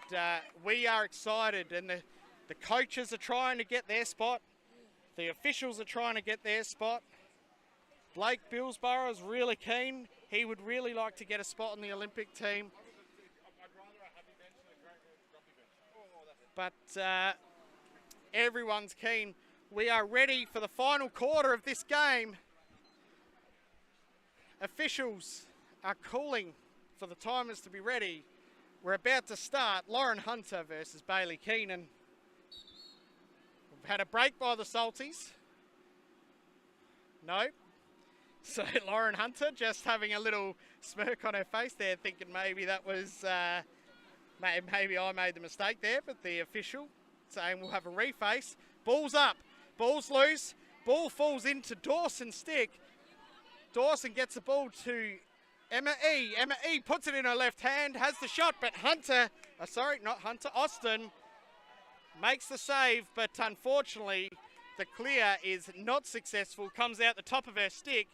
we are excited, and the coaches are trying to get their spot. The officials are trying to get their spot. Blake Billsborough is really keen. He would really like to get a spot on the Olympic team. But everyone's keen. We are ready for the final quarter of this game. Officials are calling for the timers to be ready. We're about to start. Lauren Hunter versus Bailey Keenan. We've had a break by the Salties. No. So Lauren Hunter just having a little smirk on her face there, thinking maybe that was, maybe I made the mistake there, but the official saying we'll have a reface. Ball's up, ball's loose, ball falls into Dawson's stick. Dawson gets the ball to Emma E. Emma E puts it in her left hand, has the shot, but Austin makes the save, but unfortunately the clear is not successful, comes out the top of her stick,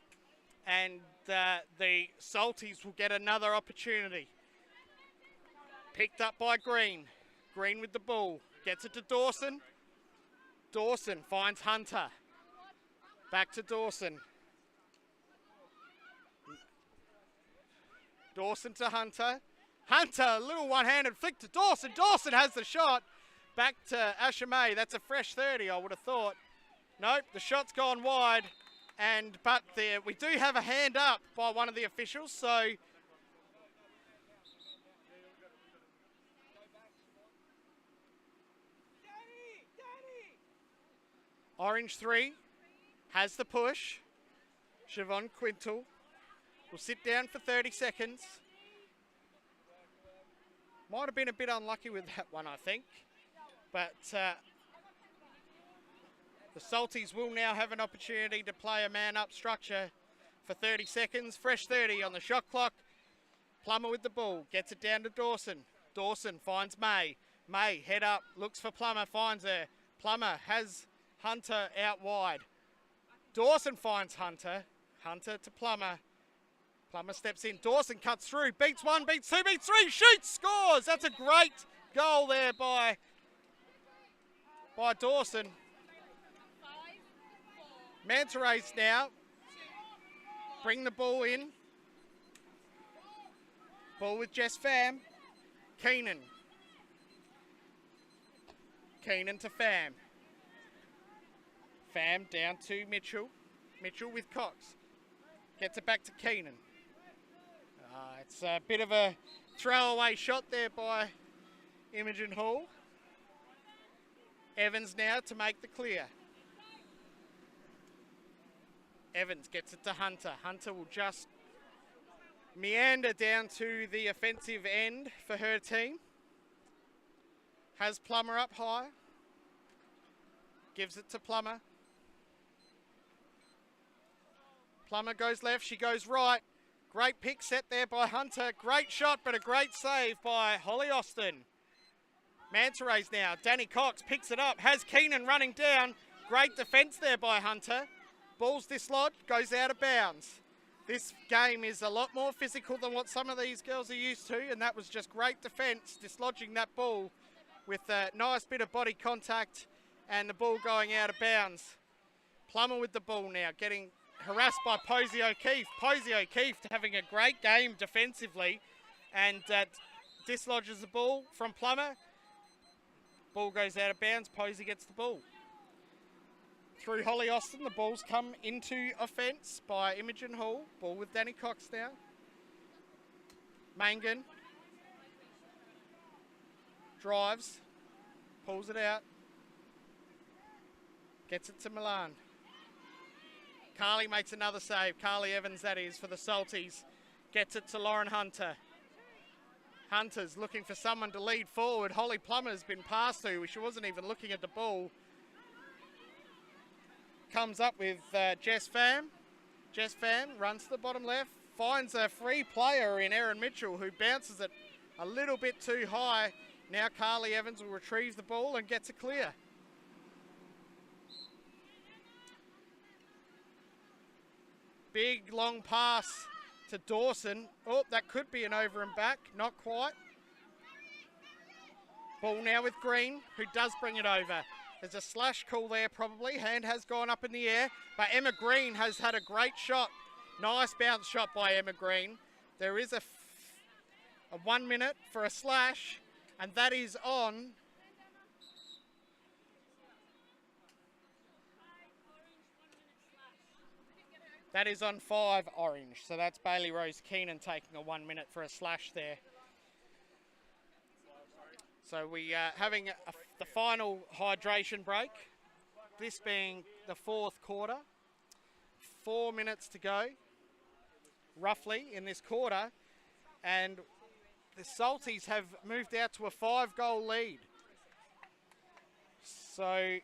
and the Salties will get another opportunity. Picked up by Green. Green with the ball, gets it to Dawson. Dawson finds Hunter. Back to Dawson. Dawson to Hunter. Hunter, a little one-handed flick to Dawson. Dawson has the shot. Back to Asha May. That's a fresh 30, I would have thought. Nope, the shot's gone wide. But we do have a hand up by one of the officials, so Orange 3 has the push. Siobhan Quintal will sit down for 30 seconds. Might have been a bit unlucky with that one, I think. But the Salties will now have an opportunity to play a man-up structure for 30 seconds. Fresh 30 on the shot clock. Plummer with the ball, gets it down to Dawson. Dawson finds May. May, head up, looks for Plummer, finds her. Plummer has Hunter out wide. Dawson finds Hunter. Hunter to Plummer. Plummer steps in. Dawson cuts through. Beats one, beats two, beats three. Shoots, scores. That's a great goal there by Dawson. Manta Rays now. Bring the ball in. Ball with Jess Pham. Keenan. Keenan to Pham. Pham down to Mitchell. Mitchell with Cox. Gets it back to Keenan. It's a bit of a throwaway shot there by Imogen Hall. Evans now to make the clear. Evans gets it to Hunter. Hunter will just meander down to the offensive end for her team. Has Plummer up high. Gives it to Plummer. Plummer goes left, she goes right. Great pick set there by Hunter. Great shot, but a great save by Holly Austin. Manta Rays now. Danny Cox picks it up. Has Keenan running down. Great defence there by Hunter. Ball's dislodged, goes out of bounds. This game is a lot more physical than what some of these girls are used to, and that was just great defence, dislodging that ball with a nice bit of body contact and the ball going out of bounds. Plummer with the ball now, getting harassed by Posey O'Keefe. Posey O'Keefe having a great game defensively and dislodges the ball from Plummer. Ball goes out of bounds, Posey gets the ball. Through Holly Austin, the ball's come into offence by Imogen Hall. Ball with Danny Cox now. Mangan drives, pulls it out, gets it to Milan. Carly makes another save. Carly Evans, that is, for the Salties. Gets it to Lauren Hunter. Hunter's looking for someone to lead forward. Holly Plummer's been passed to. She wasn't even looking at the ball. Comes up with Jess Pham. Jess Pham runs to the bottom left. Finds a free player in Erin Mitchell who bounces it a little bit too high. Now Carly Evans will retrieve the ball and gets it clear. Big long pass to Dawson. Oh, that could be an over and back. Not quite. Ball now with Green, who does bring it over. There's a slash call there probably. Hand has gone up in the air, but Emma Green has had a great shot. Nice bounce shot by Emma Green. There is a 1 minute for a slash, and that is on That is on 5 orange. So that's Bailey Rose Keenan taking a 1 minute for a slash there. So we are having the final hydration break. This being the 4th quarter. 4 minutes to go, roughly, in this quarter. And the Salties have moved out to a 5-goal lead. So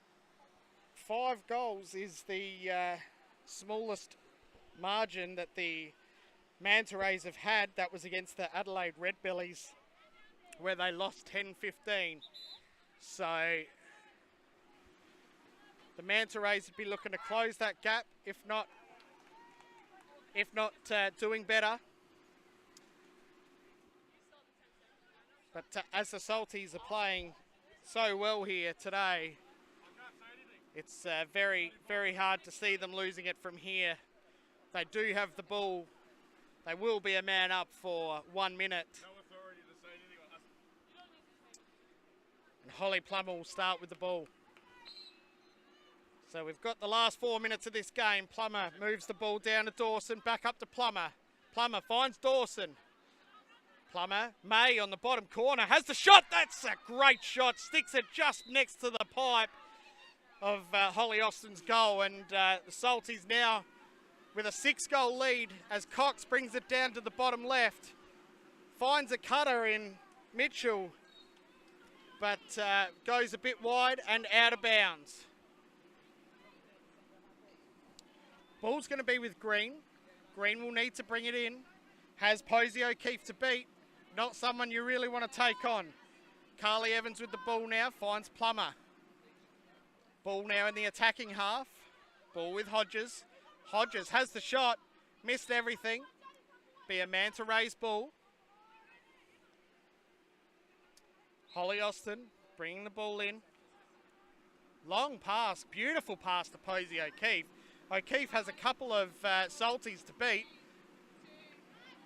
5 goals is the smallest margin that the Manta Rays have had. That was against the Adelaide Red Bellies, where they lost 10-15. So the Manta Rays would be looking to close that gap, if not doing better. But as the Salties are playing so well here today, it's very, very hard to see them losing it from here. They do have the ball. They will be a man up for 1 minute. And Holly Plummer will start with the ball. So we've got the last 4 minutes of this game. Plummer moves the ball down to Dawson, back up to Plummer. Plummer finds Dawson. Plummer, May on the bottom corner, has the shot. That's a great shot. Sticks it just next to the pipe of Holly Austin's goal. And the Salties now with a 6-goal lead as Cox brings it down to the bottom left. Finds a cutter in Mitchell, but goes a bit wide and out of bounds. Ball's going to be with Green. Green will need to bring it in. Has Posey O'Keefe to beat. Not someone you really want to take on. Carly Evans with the ball now. Finds Plummer. Ball now in the attacking half. Ball with Hodges. Hodges has the shot. Missed everything. Be a Manta raised ball. Holly Austin bringing the ball in. Long pass. Beautiful pass to Posey O'Keefe. O'Keefe has a couple of Salties to beat.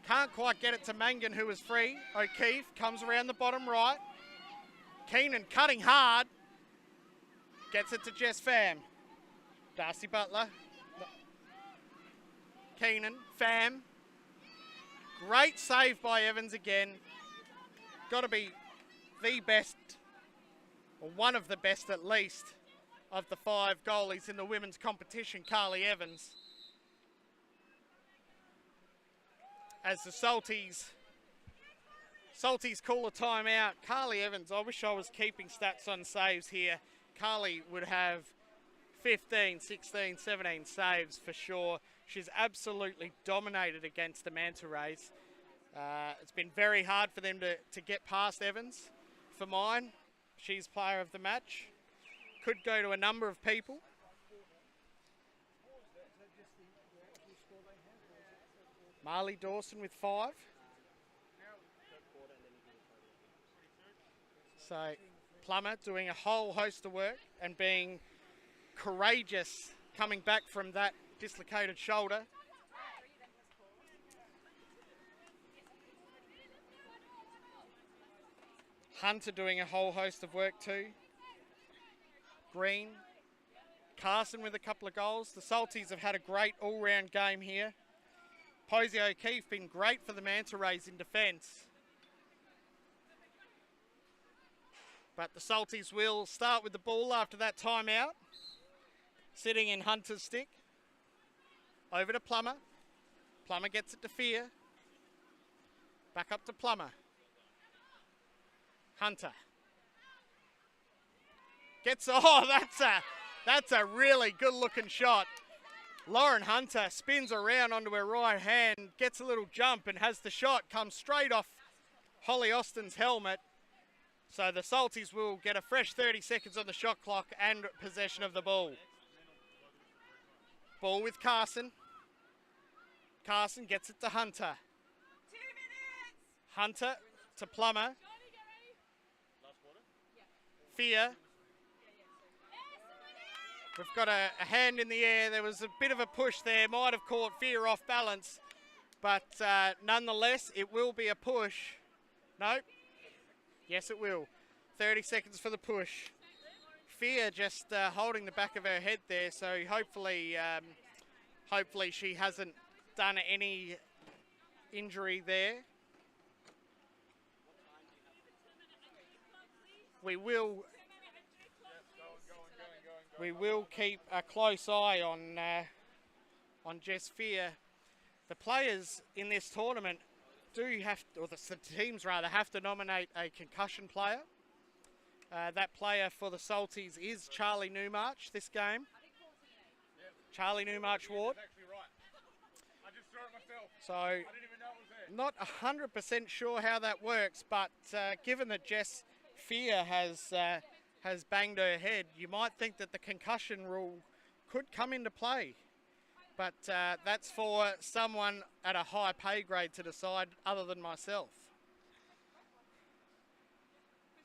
Can't quite get it to Mangan, who is free. O'Keefe comes around the bottom right. Keenan cutting hard. Gets it to Jess Pham. Darcy Butler. Keenan. Pham. Great save by Evans again. Got to be the best, or one of the best at least, of the 5 goalies in the women's competition, Carly Evans. As the Salties call a timeout. Carly Evans, I wish I was keeping stats on saves here. Carly would have 15, 16, 17 saves for sure. She's absolutely dominated against the Manta Rays. It's been very hard for them to get past Evans. For mine, she's player of the match. Could go to a number of people. Marley Dawson with 5. So Plummer doing a whole host of work and being courageous coming back from that dislocated shoulder. Hunter doing a whole host of work too. Green. Carson with a couple of goals. The Salties have had a great all-round game here. Posey O'Keefe been great for the Manta Rays in defence. But the Salties will start with the ball after that timeout. Sitting in Hunter's stick. Over to Plummer. Plummer gets it to Fear. Back up to Plummer. Hunter. Gets, that's a really good looking shot. Lauren Hunter spins around onto her right hand, gets a little jump and has the shot come straight off Holly Austin's helmet. So the Salties will get a fresh 30 seconds on the shot clock and possession of the ball. Ball with Carson. Carson gets it to Hunter.
2 minutes.
Hunter to Plummer. Fear. We've got a hand in the air. There was a bit of a push there. Might have caught Fear off balance. But nonetheless, it will be a push. Nope. Yes, it will. 30 seconds for the push. Fear just holding the back of her head there. So hopefully she hasn't done any injury there. We will keep a close eye on Jess Fear. The players in this tournament do have, or the teams rather, have to nominate a concussion player. That player for the Salties is Charlie Newmarch this game. Charlie Newmarch Ward.
I just saw it myself.
So
I didn't even know it was there.
not 100% sure how that works, but given that Jess Fear has banged her head, you might think that the concussion rule could come into play. But that's for someone at a high pay grade to decide other than myself.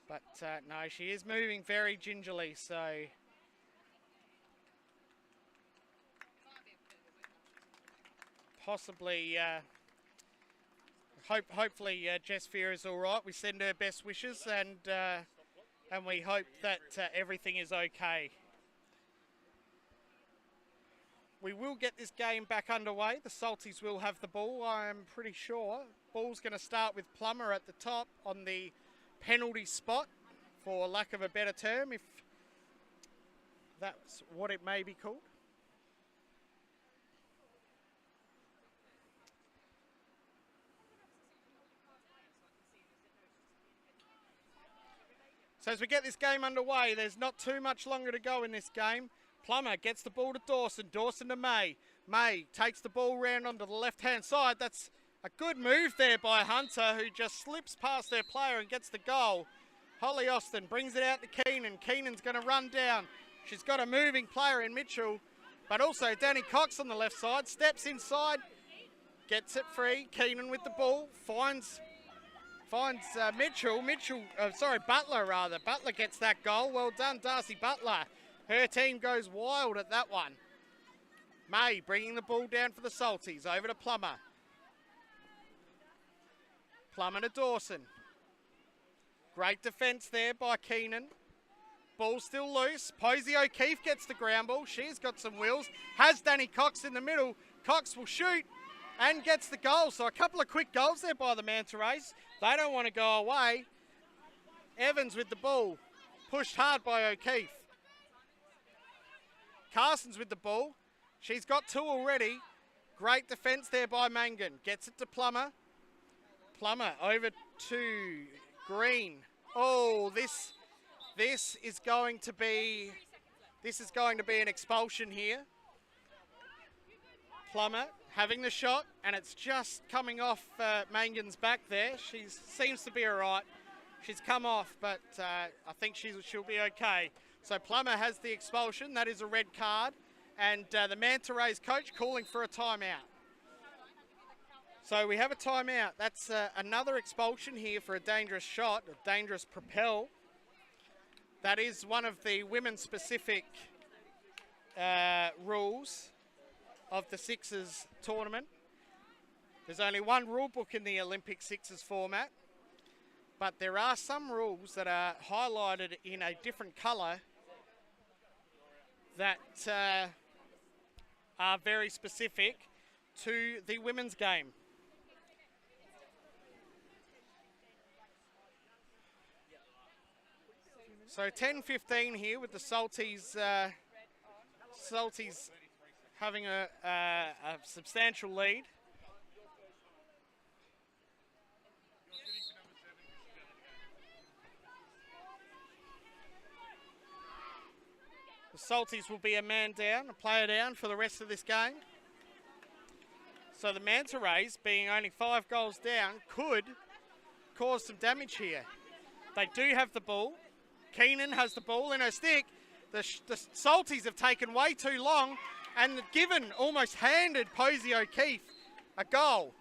But no, she is moving very gingerly, so possibly, hopefully Jess Fear is all right. We send her best wishes and we hope that everything is okay. We will get this game back underway. The Salties will have the ball, I'm pretty sure. Ball's going to start with Plummer at the top on the penalty spot, for lack of a better term, if that's what it may be called. So as we get this game underway, there's not too much longer to go in this game. Plummer gets the ball to Dawson. Dawson to May. May takes the ball round onto the left-hand side. That's a good move there by Hunter, who just slips past their player and gets the goal. Holly Austin brings it out to Keenan. Keenan's going to run down. She's got a moving player in Mitchell, but also Danny Cox on the left side. Steps inside, gets it free. Keenan with the ball, finds Butler rather. Butler gets that goal. Well done, Darcy Butler. Her team goes wild at that one. May bringing the ball down for the Salties. Over to Plummer. Plummer to Dawson. Great defence there by Keenan. Ball still loose. Posey O'Keefe gets the ground ball. She's got some wheels. Has Danny Cox in the middle. Cox will shoot and gets the goal. So a couple of quick goals there by the Manta Rays. They don't want to go away. Evans with the ball. Pushed hard by O'Keefe. Carson's with the ball. She's got two already. Great defence there by Mangan. Gets it to Plummer. Plummer over to Green. Oh, this is going to be an expulsion here. Plummer having the shot, and it's just coming off Mangan's back there. She seems to be all right. She's come off, but I think she'll be okay. So Plummer has the expulsion. That is a red card. And the Manta Rays coach calling for a timeout. So we have a timeout. That's another expulsion here for a dangerous shot, a dangerous propel. That is one of the women-specific rules of the Sixers tournament. There's only one rule book in the Olympic Sixers format, but there are some rules that are highlighted in a different colour that are very specific to the women's game. So 10-15 here with the Salties. Salties having a substantial lead. The Salties will be a man down, a player down for the rest of this game. So the Manta Rays, being only 5 goals down, could cause some damage here. They do have the ball. Keenan has the ball in her stick. The Salties have taken way too long, and given almost handed Posey O'Keefe a goal.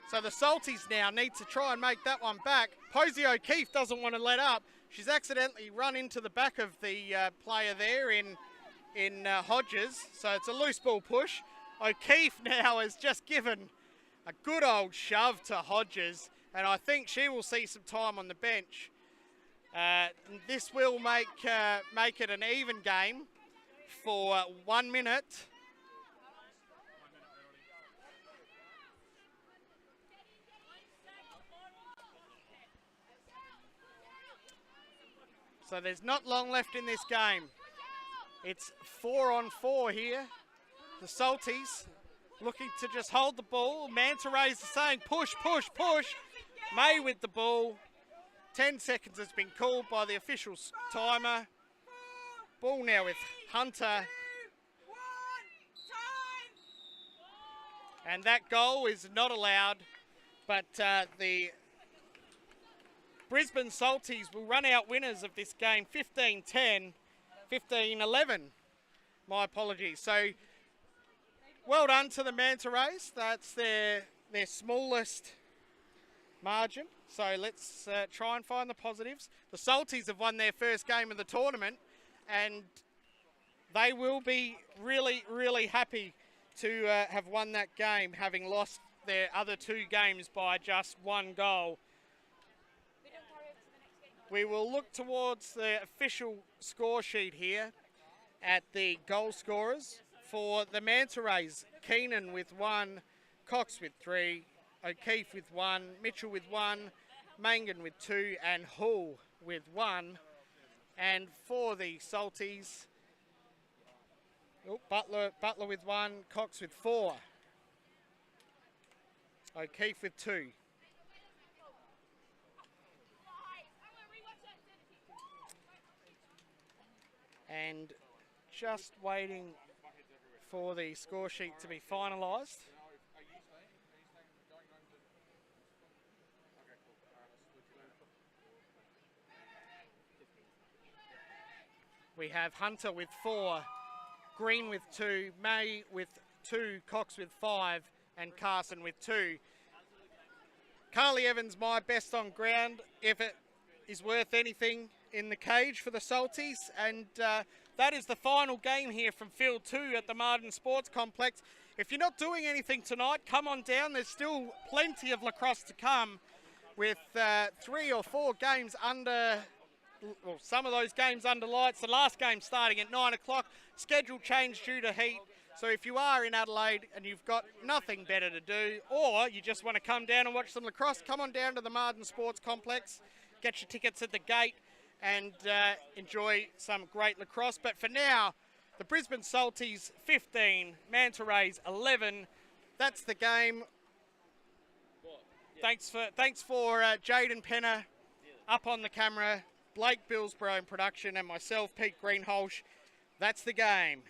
So the Salties now need to try and make that one back. Posey O'Keefe doesn't want to let up. She's accidentally run into the back of the player there in Hodges. So it's a loose ball push. O'Keefe now has just given a good old shove to Hodges, and I think she will see some time on the bench. This will make it an even game for 1 minute. So there's not long left in this game. It's 4-on-4 here. The Salties looking to just hold the ball. Manta Rays are saying push, push, push. May with the ball. 10 seconds has been called by the official timer. Ball now with Hunter. And that goal is not allowed, but the Brisbane Salties will run out winners of this game 15-10, 15-11. My apologies. So well done to the Manta Rays. That's their smallest margin. So let's try and find the positives. The Salties have won their first game of the tournament, and they will be really, really happy to have won that game, having lost their other 2 games by just 1 goal. We will look towards the official score sheet here at the goal scorers for the Manta Rays. Keenan with 1, Cox with 3, O'Keefe with 1, Mitchell with 1, Mangan with 2, and Hull with 1. And for the Salties, Butler with 1, Cox with 4, O'Keefe with 2. And just waiting for the score sheet to be finalised. We have Hunter with 4, Green with 2, May with 2, Cox with 5, and Carson with 2. Carly Evans, my best on ground effort is worth anything in the cage for the Salties, and that is the final game here from Field 2 at the Martin Sports Complex. If you're not doing anything tonight, come on down. There's still plenty of lacrosse to come with 3 or 4 games under, well, some of those games under lights. The last game starting at 9 o'clock. Schedule change due to heat. So if you are in Adelaide and you've got nothing better to do, or you just want to come down and watch some lacrosse, come on down to the Martin Sports Complex, get your tickets at the gate and enjoy some great lacrosse. But for now, the Brisbane Salties 15, Manta Rays 11. That's the game. Thanks for Jaden Penner up on the camera, Blake Billsborough in production, and myself, Pete Greenholz. That's the game.